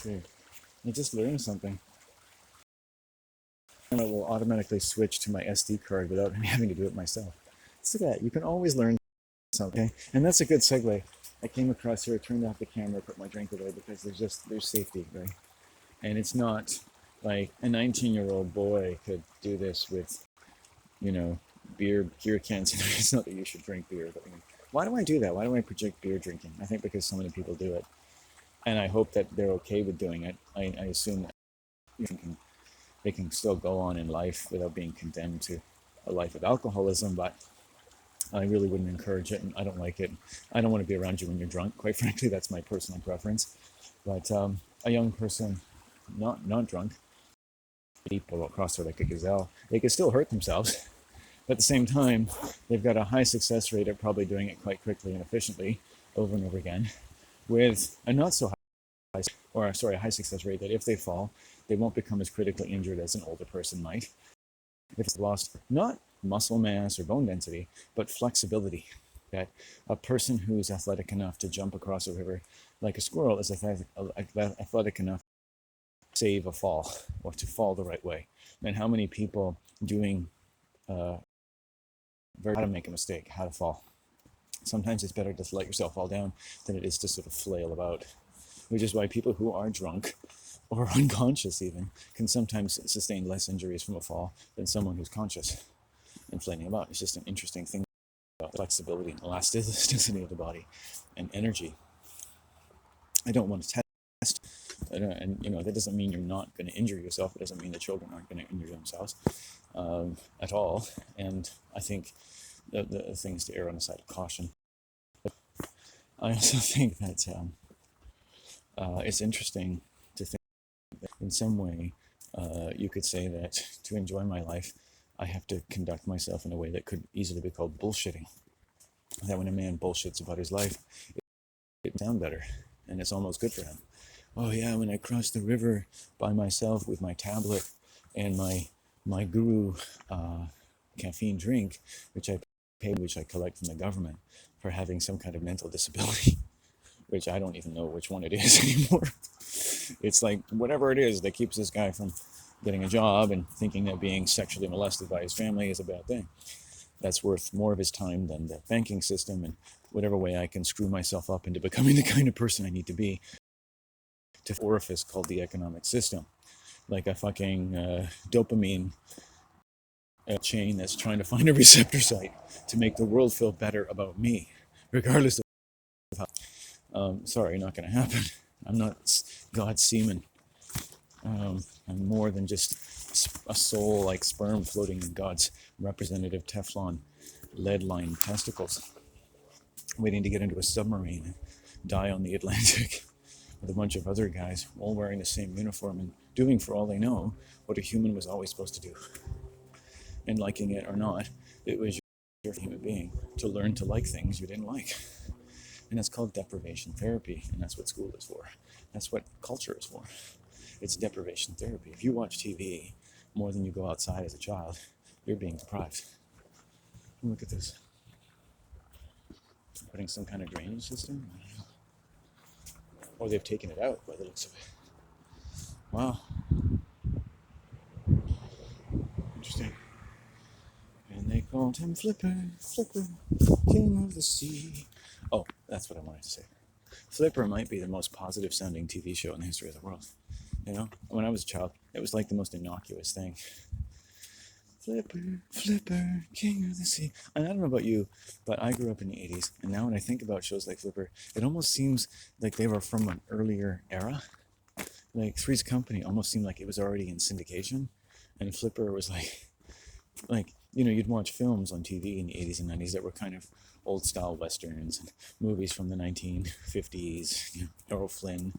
Okay. You just learned something. And it will automatically switch to my SD card without me having to do it myself. Look at that. You can always learn something. And that's a good segue. I came across here, turned off the camera, put my drink away because there's safety, right? And it's not like a 19-year-old boy could do this with, you know, beer cans. It's not that you should drink beer, but why do I do that? Why do I project beer drinking? I think because so many people do it, and I hope that they're okay with doing it. I assume that they can still go on in life without being condemned to a life of alcoholism, but I really wouldn't encourage it, and I don't like it. I don't want to be around you when you're drunk. Quite frankly, that's my personal preference. But a young person, not drunk, people across there like a gazelle, they could still hurt themselves. But at the same time, they've got a high success rate of probably doing it quite quickly and efficiently over and over again, with a not so high, or sorry, a high success rate that if they fall, they won't become as critically injured as an older person might. If it's lost not muscle mass or bone density, but flexibility. That a person who's athletic enough to jump across a river like a squirrel is athletic enough to save a fall or to fall the right way. And how many people doing how to make a mistake, how to fall. Sometimes it's better to let yourself fall down than it is to sort of flail about, which is why people who are drunk or unconscious even can sometimes sustain less injuries from a fall than someone who's conscious and flailing about. It's just an interesting thing about flexibility and elasticity of the body and energy. I don't want to test, and that doesn't mean you're not going to injure yourself. It doesn't mean the children aren't going to injure themselves at all. And I think the thing is to err on the side of caution. But I also think that it's interesting to think that in some way you could say that to enjoy my life, I have to conduct myself in a way that could easily be called bullshitting. That when a man bullshits about his life, it sounds better, and it's almost good for him. Oh yeah, when I crossed the river by myself with my tablet and my guru caffeine drink, which I collect from the government for having some kind of mental disability, which I don't even know which one it is anymore. It's like whatever it is that keeps this guy from getting a job and thinking that being sexually molested by his family is a bad thing. That's worth more of his time than the banking system and whatever way I can screw myself up into becoming the kind of person I need to be to orifice called the economic system. Like a fucking dopamine chain that's trying to find a receptor site to make the world feel better about me, regardless of how. Sorry, not going to happen. I'm not God's semen. I'm more than just a soul like sperm floating in God's representative Teflon lead-lined testicles, waiting to get into a submarine and die on the Atlantic with a bunch of other guys all wearing the same uniform and doing, for all they know, what a human was always supposed to do. And liking it or not, it was your human being to learn to like things you didn't like. And that's called deprivation therapy, and that's what school is for. That's what culture is for. It's deprivation therapy. If you watch TV more than you go outside as a child, you're being deprived. Look at this. Putting some kind of drainage system? Or they've taken it out by the looks of it. Wow. Interesting. And they called him Flipper, king of the sea. Oh, that's what I wanted to say. Flipper might be the most positive sounding TV show in the history of the world. When I was a child, it was like the most innocuous thing. Flipper, king of the sea. And I don't know about you, but I grew up in the 80s, and now when I think about shows like Flipper, it almost seems like they were from an earlier era. Like Three's Company almost seemed like it was already in syndication, and Flipper was like you'd watch films on TV in the 80s and 90s that were kind of old style westerns and movies from the 1950s, Errol Flynn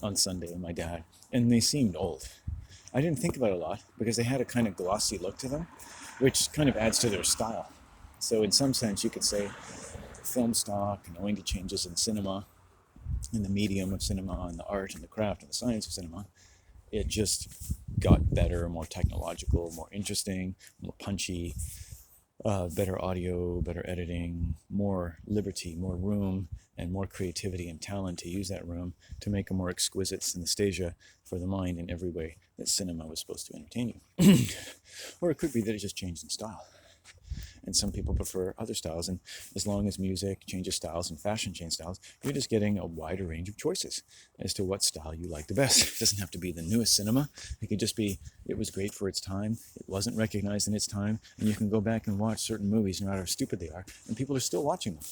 on Sunday with my dad, and they seemed old. I didn't think about it a lot because they had a kind of glossy look to them, which kind of adds to their style. So in some sense, you could say film stock and owing to changes in cinema, in the medium of cinema, and the art and the craft and the science of cinema, it just got better, more technological, more interesting, more punchy. better audio, better editing, more liberty, more room, and more creativity and talent to use that room to make a more exquisite synesthesia for the mind in every way that cinema was supposed to entertain you. Or it could be that it just changed in style. And some people prefer other styles. And as long as music changes styles and fashion changes styles, you're just getting a wider range of choices as to what style you like the best. It doesn't have to be the newest cinema. It could just be, it was great for its time, it wasn't recognized in its time, and you can go back and watch certain movies, no matter how stupid they are, and people are still watching them.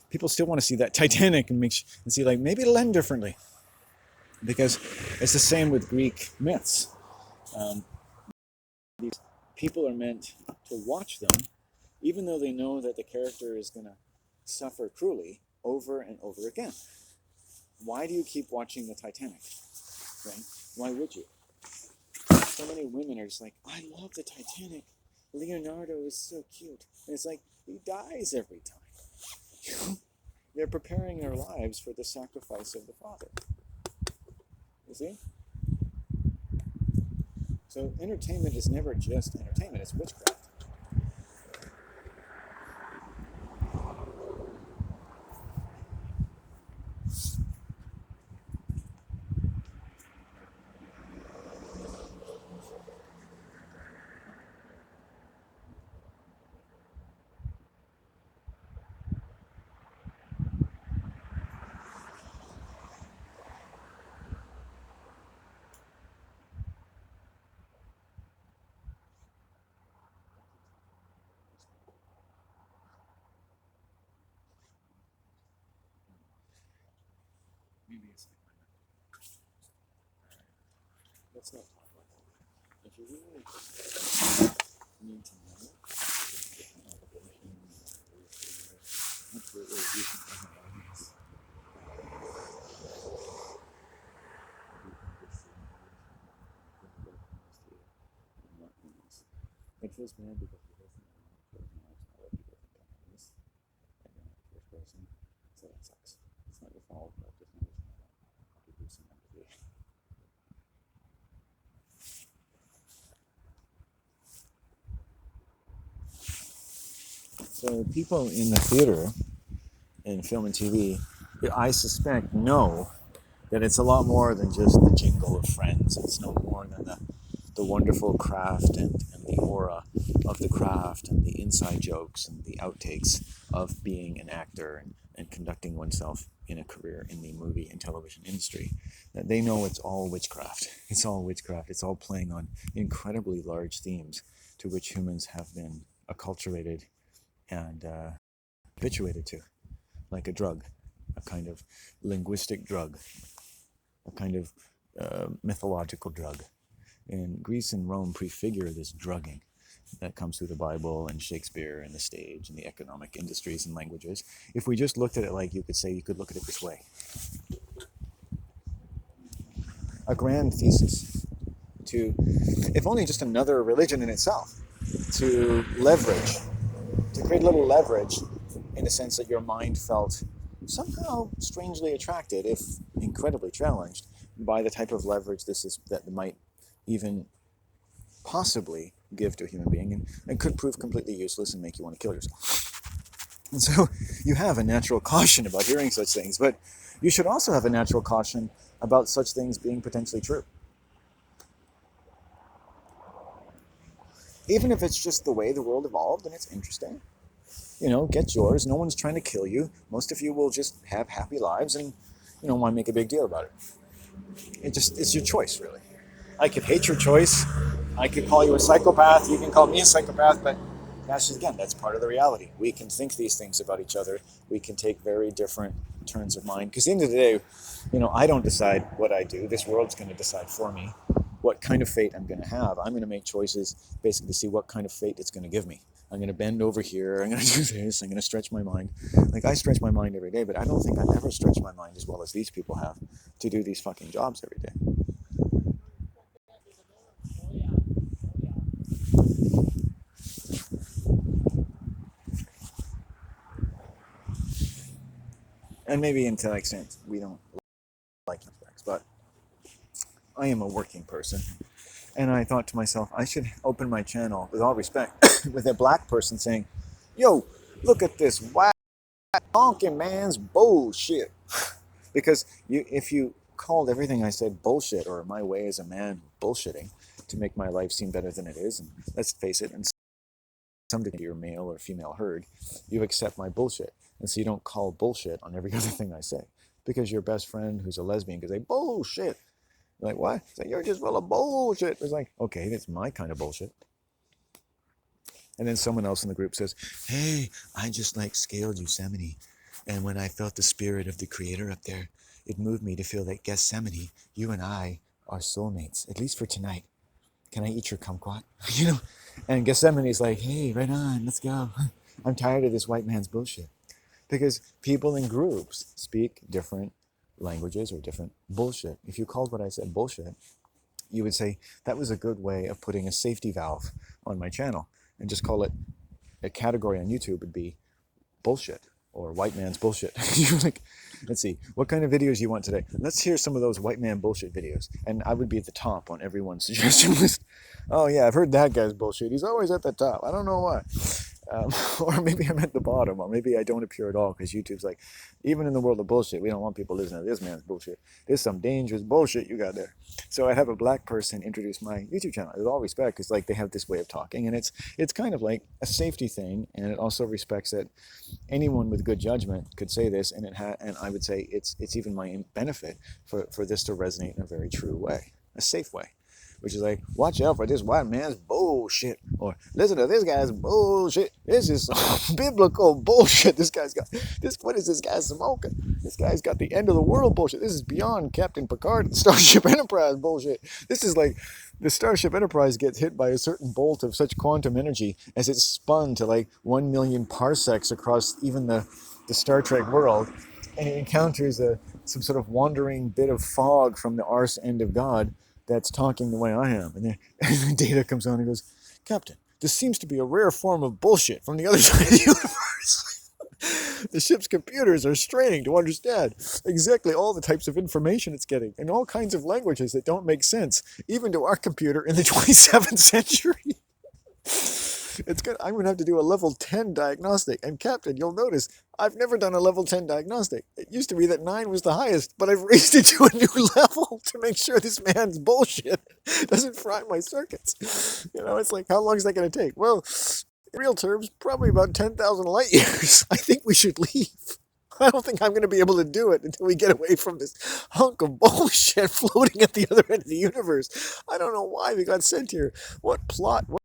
People still want to see that Titanic and and see, like, maybe it'll end differently. Because it's the same with Greek myths. These people are meant to watch them even though they know that the character is going to suffer cruelly over and over again. Why do you keep watching the Titanic? Right? Why would you? So many women are just like, I love the Titanic. Leonardo is so cute. And it's like, he dies every time. They're preparing their lives for the sacrifice of the father. You see? So entertainment is never just entertainment, it's witchcraft. Maybe it's like, let's not talk about that. If you really need to know, it feels bad because he doesn't recognize other people think I'm this. And you're not the first person. So that sucks. It's not your fault, but just understand that. You do some empathy. So people in the theater, in film and TV, I suspect know that it's a lot more than just the jingle of friends. It's no more than the wonderful craft and the aura of the craft and the inside jokes and the outtakes of being an actor and conducting oneself in a career in the movie and television industry. That they know it's all witchcraft. It's all witchcraft. It's all playing on incredibly large themes to which humans have been acculturated and habituated to, like a drug, a kind of linguistic drug, a kind of mythological drug. And Greece and Rome prefigure this drugging that comes through the Bible and Shakespeare and the stage and the economic industries and languages. If we just looked at it like you could say, you could look at it this way. A grand thesis to, if only just another religion in itself, to leverage, to create a little leverage in the sense that your mind felt somehow strangely attracted, if incredibly challenged, by the type of leverage this is that might even possibly give to a human being and could prove completely useless and make you want to kill yourself. And so you have a natural caution about hearing such things, but you should also have a natural caution about such things being potentially true. Even if it's just the way the world evolved and it's interesting, get yours. No one's trying to kill you. Most of you will just have happy lives and, want to make a big deal about it. It's your choice, really. I could hate your choice. I could call you a psychopath. You can call me a psychopath, but that's part of the reality. We can think these things about each other. We can take very different turns of mind. Because at the end of the day, I don't decide what I do. This world's going to decide for me what kind of fate I'm going to have. I'm going to make choices basically to see what kind of fate it's going to give me. I'm going to bend over here. I'm going to do this. I'm going to stretch my mind. Like, I stretch my mind every day, but I don't think I've ever stretched my mind as well as these people have to do these fucking jobs every day. And maybe to an extent we don't like aspects, but I am a working person. And I thought to myself, I should open my channel, with all respect, with a black person saying, yo, look at this white honking man's bullshit. Because if you called everything I said bullshit, or my way as a man bullshitting, to make my life seem better than it is, and let's face it, and some degree you're male or female herd, you accept my bullshit. And so you don't call bullshit on every other thing I say. Because your best friend who's a lesbian can say, bullshit. You're like, what? It's like, you're just full of bullshit. It's like, okay, that's my kind of bullshit. And then someone else in the group says, hey, I just like scaled Yosemite. And when I felt the spirit of the creator up there, it moved me to feel that Gethsemane, you and I are soulmates, at least for tonight. Can I eat your kumquat? You know? And Gethsemane is like, hey, right on, let's go. I'm tired of this white man's bullshit. Because people in groups speak different languages or different bullshit. If you called what I said bullshit, you would say, that was a good way of putting a safety valve on my channel. And just call it, a category on YouTube would be bullshit, or white man's bullshit. You're like, let's see, what kind of videos you want today? Let's hear some of those white man bullshit videos. And I would be at the top on everyone's suggestion list. Oh yeah, I've heard that guy's bullshit. He's always at the top. I don't know why. Or maybe I'm at the bottom, or maybe I don't appear at all, because YouTube's like, even in the world of bullshit, we don't want people listening to this man's bullshit. There's some dangerous bullshit you got there. So I have a black person introduce my YouTube channel, with all respect, because like they have this way of talking, and it's kind of like a safety thing, and it also respects that anyone with good judgment could say this, and and I would say it's even my benefit for this to resonate in a very true way, a safe way. Which is like, watch out for this white man's bullshit. Or listen to this guy's bullshit. This is biblical bullshit. This guy's got this. What is this guy smoking? This guy's got the end of the world bullshit. This is beyond Captain Picard and Starship Enterprise bullshit. This is like the Starship Enterprise gets hit by a certain bolt of such quantum energy as it's spun to like 1 million parsecs across even the Star Trek world, and it encounters some sort of wandering bit of fog from the arse end of God that's talking the way I am. And then and Data comes on and goes, Captain, this seems to be a rare form of bullshit from the other side of the universe. The ship's computers are straining to understand exactly all the types of information it's getting in all kinds of languages that don't make sense, even to our computer in the 27th century. It's good. I'm going to have to do a level 10 diagnostic. And Captain, you'll notice I've never done a level 10 diagnostic. It used to be that 9 was the highest, but I've raised it to a new level to make sure this man's bullshit doesn't fry my circuits. You know, it's like, how long is that going to take? Well, in real terms, probably about 10,000 light years. I think we should leave. I don't think I'm going to be able to do it until we get away from this hunk of bullshit floating at the other end of the universe. I don't know why we got sent here. What plot? What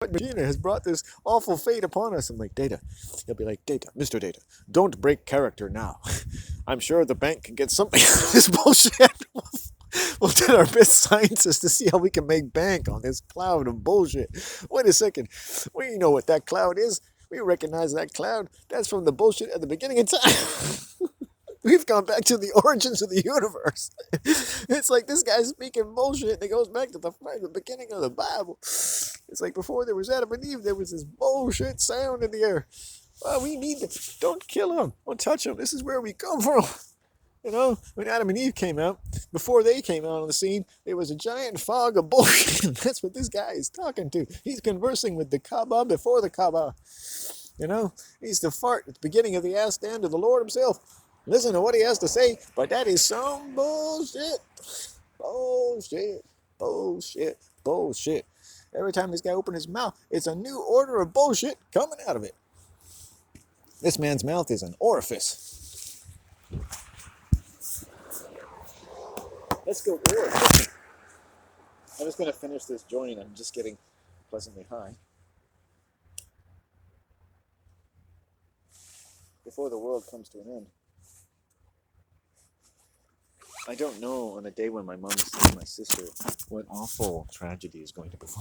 Regina has brought this awful fate upon us. I'm like, Data. He'll be like, Data, Mr. Data, don't break character now. I'm sure the bank can get something out of this bullshit. We'll do our best scientists to see how we can make bank on this cloud of bullshit. Wait a second. We know what that cloud is. We recognize that cloud. That's from the bullshit at the beginning of time. We've gone back to the origins of the universe. It's like this guy's speaking bullshit, and it goes back to the beginning of the Bible. It's like before there was Adam and Eve, there was this bullshit sound in the air. Well, we need to, don't kill them, don't touch them. This is where we come from. You know, when Adam and Eve came out, before they came out on the scene, there was a giant fog of bullshit. That's what this guy is talking to. He's conversing with the Kaaba before the Kaaba. You know, he's the fart at the beginning of the ass stand of the Lord himself. Listen to what he has to say, but that is some bullshit. Bullshit, bullshit, bullshit. Every time this guy opens his mouth, it's a new order of bullshit coming out of it. This man's mouth is an orifice. Let's go orifice. I'm just going to finish this joint. I'm just getting pleasantly high. Before the world comes to an end. I don't know on a day when my mom is seeing my sister what awful tragedy is going to befall.